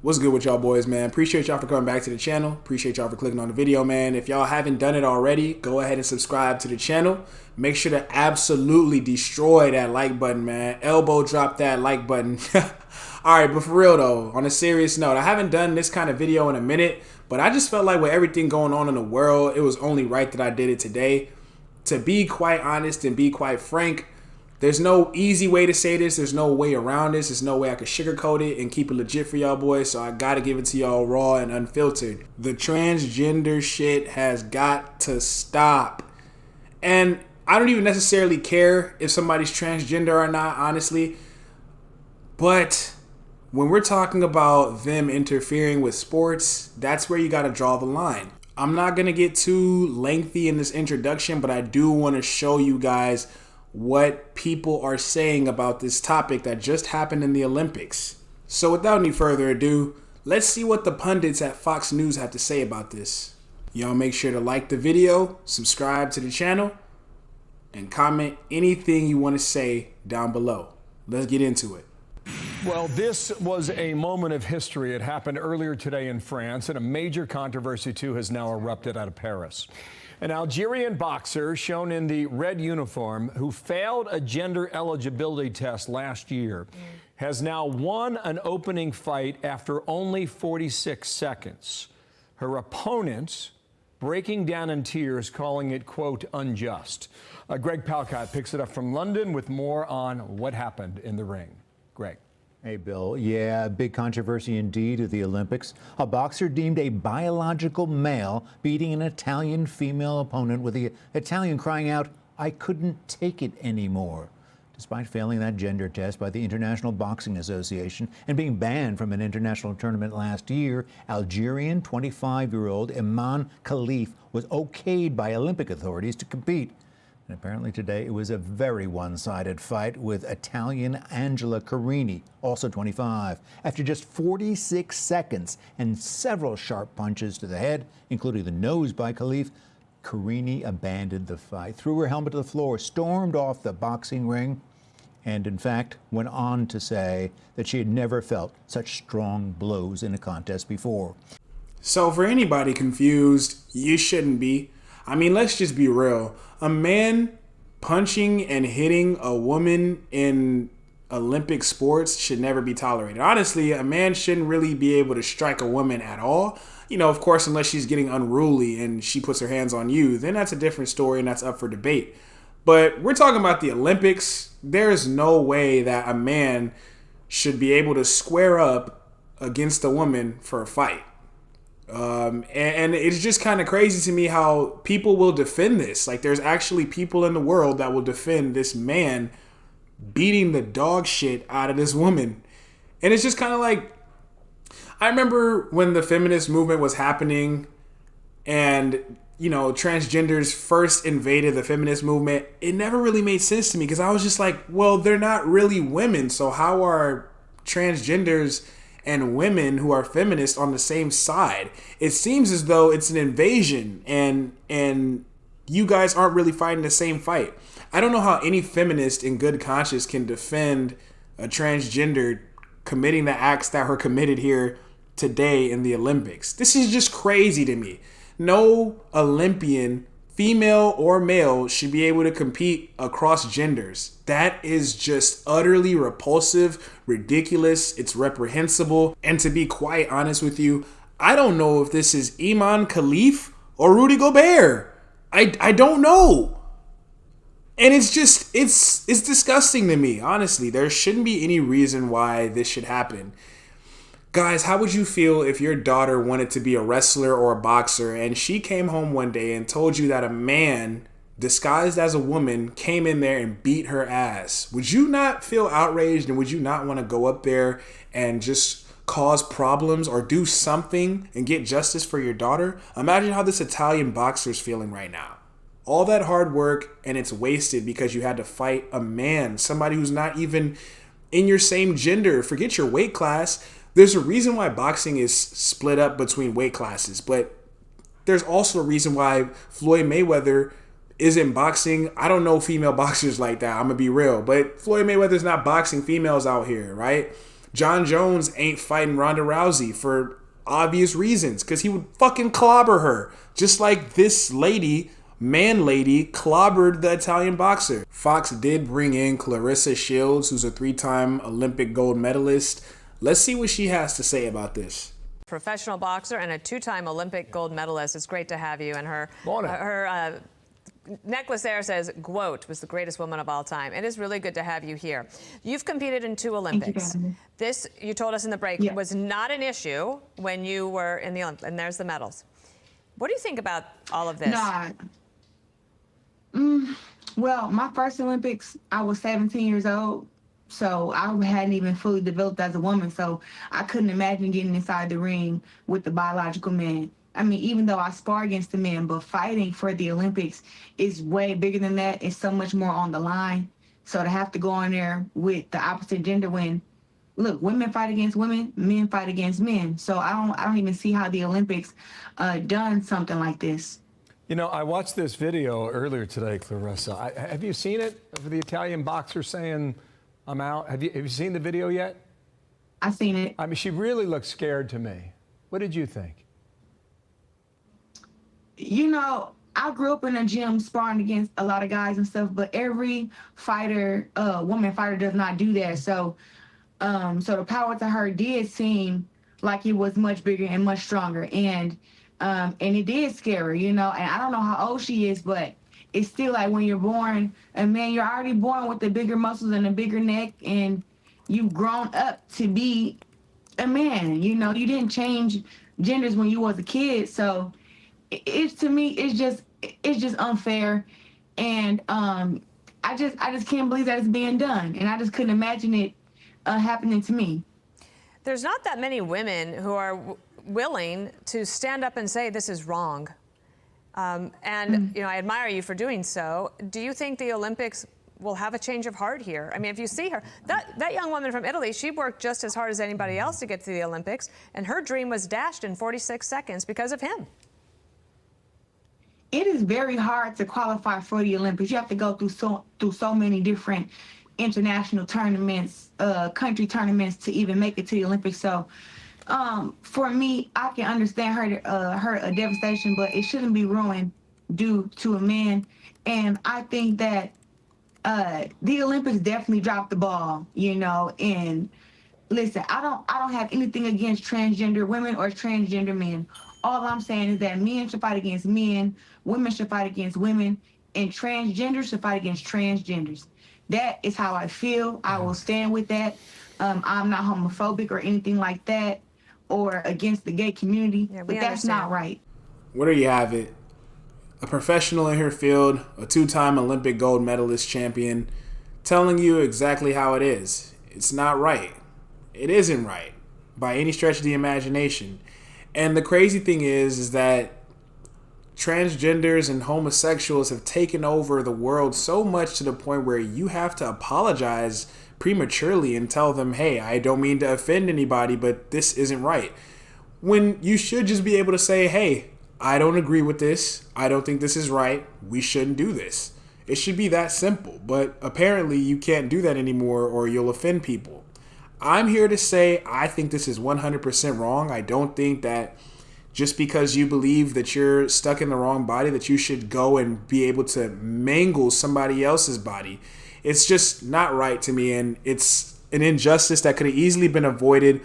What's good with y'all boys, man? Appreciate y'all for coming back to the channel. Appreciate y'all for clicking on the video, man. If y'all haven't done it already, go ahead and subscribe to the channel. Make sure to absolutely destroy that like button, man. Elbow drop that like button. All right, but for real though, on a serious note, I haven't done this kind of video in a minute, but I just felt like with everything going on in the world, it was only right that I did it today. To be quite honest and be quite frank, there's no easy way to say this. There's no way around this. There's no way I could sugarcoat it and keep it legit for y'all boys. So I got to give it to y'all raw and unfiltered. The transgender shit has got to stop. And I don't even necessarily care if somebody's transgender or not, honestly. But when we're talking about them interfering with sports, that's where you got to draw the line. I'm not going to get too lengthy in this introduction, but I do want to show you guys what people are saying about this topic that just happened in the Olympics. So without any further ado, let's see what the pundits at Fox News have to say about this. Y'all make sure to like the video, subscribe to the channel, and comment anything you want to say down below. Let's get into it. Well, this was a moment of history. It happened earlier today in France, and a major controversy, too, has now erupted out of Paris. An Algerian boxer shown in the red uniform who failed a gender eligibility test last year has now won an opening fight after only 46 seconds. Her opponent breaking down in tears, calling it, quote, unjust. Greg Palcott picks it up from London with more on what happened in the ring. Greg. Hey, Bill. Yeah, big controversy indeed at the Olympics. A boxer deemed a biological male beating an Italian female opponent, with the Italian crying out, "I couldn't take it anymore." Despite failing that gender test by the International Boxing Association and being banned from an international tournament last year, Algerian 25-year-old Iman Khalif was okayed by Olympic authorities to compete. And apparently today it was a very one-sided fight with Italian Angela Carini, also 25. After just 46 seconds and several sharp punches to the head, including the nose by Khalif, Carini abandoned the fight, threw her helmet to the floor, stormed off the boxing ring, and in fact went on to say that she had never felt such strong blows in a contest before. So for anybody confused, you shouldn't be. I mean, let's just be real. A man punching and hitting a woman in Olympic sports should never be tolerated. Honestly, a man shouldn't really be able to strike a woman at all. You know, of course, unless she's getting unruly and she puts her hands on you, then that's a different story and that's up for debate. But we're talking about the Olympics. There's no way that a man should be able to square up against a woman for a fight. And it's just kind of crazy to me how people will defend this. Like, there's actually people in the world that will defend this man beating the dog shit out of this woman. And it's just kind of like, I remember when the feminist movement was happening and, you know, transgenders first invaded the feminist movement. It never really made sense to me because I was just like, well, they're not really women. So how are transgenders and women who are feminists on the same side? It seems as though it's an invasion and you guys aren't really fighting the same fight. I don't know how any feminist in good conscience can defend a transgender committing the acts that were committed here today in the Olympics. This is just crazy to me. No Olympian, female or male, should be able to compete across genders. That is just utterly repulsive, ridiculous, it's reprehensible. And to be quite honest with you, I don't know if this is Iman Khalif or Rudy Gobert. I don't know. And it's just, it's disgusting to me, honestly. There shouldn't be any reason why this should happen. Guys, how would you feel if your daughter wanted to be a wrestler or a boxer and she came home one day and told you that a man disguised as a woman came in there and beat her ass? Would you not feel outraged, and would you not want to go up there and just cause problems or do something and get justice for your daughter? Imagine how this Italian boxer is feeling right now. All that hard work and it's wasted because you had to fight a man, somebody who's not even in your same gender. Forget your weight class. There's a reason why boxing is split up between weight classes, but there's also a reason why Floyd Mayweather isn't boxing. I don't know female boxers like that, I'm gonna be real, but Floyd Mayweather's not boxing females out here, right? John Jones ain't fighting Ronda Rousey for obvious reasons because he would fucking clobber her. Just like this lady, man lady, clobbered the Italian boxer. Fox did bring in Clarissa Shields, who's a 3-time Olympic gold medalist. Let's see what she has to say about this. Professional boxer and a 2-time Olympic gold medalist. It's great to have you. And her necklace there says, "Quote was the greatest woman of all time." It is really good to have you here. You've competed in 2 Olympics. This, you told us in the break, was not an issue when you were in the Olympics. And there's the medals. What do you think about all of this? Well, my first Olympics, I was 17 years old. So I hadn't even fully developed as a woman. So I couldn't imagine getting inside the ring with the biological men. I mean, even though I spar against the men, but fighting for the Olympics is way bigger than that. It's so much more on the line. So to have to go in there with the opposite gender when, look, women fight against women, men fight against men. So I don't even see how the Olympics done something like this. You know, I watched this video earlier today, Clarissa. Have you seen it of the Italian boxer saying, "I'm out"? Have you seen the video yet? I've seen it. I mean, she really looked scared to me. What did you think? You know, I grew up in a gym sparring against a lot of guys and stuff, but every fighter, woman fighter does not do that. So the power to her did seem like it was much bigger and much stronger. And it did scare her, you know, and I don't know how old she is, but it's still like when you're born, and man, you're already born with the bigger muscles and a bigger neck, and you've grown up to be a man. You know, you didn't change genders when you was a kid, so it's, to me, it's just unfair, and I just can't believe that it's being done, and I just couldn't imagine it happening to me. There's not that many women who are willing to stand up and say this is wrong. You know, I admire you for doing so. Do you think the Olympics will have a change of heart here? I mean, if you see her, that young woman from Italy, she worked just as hard as anybody else to get to the Olympics, and her dream was dashed in 46 seconds because of him. It is very hard to qualify for the Olympics. You have to go through so many different international tournaments, country tournaments to even make it to the Olympics. So for me, I can understand her devastation, but it shouldn't be ruined due to a man. And I think that the Olympics definitely dropped the ball, you know. And listen, I don't have anything against transgender women or transgender men. All I'm saying is that men should fight against men, women should fight against women, and transgenders should fight against transgenders. That is how I feel. I will stand with that. I'm not homophobic or anything like that, or against the gay community, but that's not right. Well, there you have it. A professional in her field, a 2-time Olympic gold medalist champion, telling you exactly how it is. It's not right. It isn't right by any stretch of the imagination. And the crazy thing is that transgenders and homosexuals have taken over the world so much to the point where you have to apologize prematurely and tell them, hey, I don't mean to offend anybody, but this isn't right. When you should just be able to say, hey, I don't agree with this. I don't think this is right. We shouldn't do this. It should be that simple. But apparently you can't do that anymore or you'll offend people. I'm here to say I think this is 100% wrong. I don't think that just because you believe that you're stuck in the wrong body that you should go and be able to mangle somebody else's body. It's just not right to me, and it's an injustice that could have easily been avoided.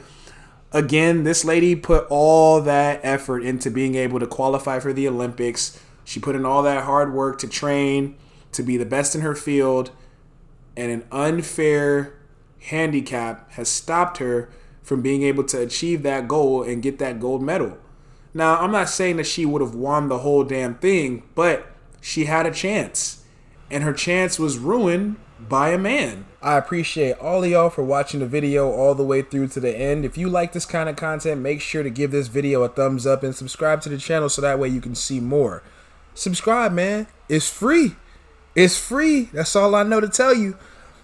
Again, this lady put all that effort into being able to qualify for the Olympics. She put in all that hard work to train, to be the best in her field, and an unfair handicap has stopped her from being able to achieve that goal and get that gold medal. Now, I'm not saying that she would have won the whole damn thing, but she had a chance, and her chance was ruined by a man. I appreciate all of y'all for watching the video all the way through to the end. If you like this kind of content, make sure to give this video a thumbs up and subscribe to the channel so that way you can see more. Subscribe, man. It's free. It's free. That's all I know to tell you.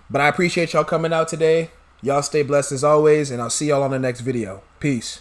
But I appreciate y'all coming out today. Y'all stay blessed as always, and I'll see y'all on the next video. Peace.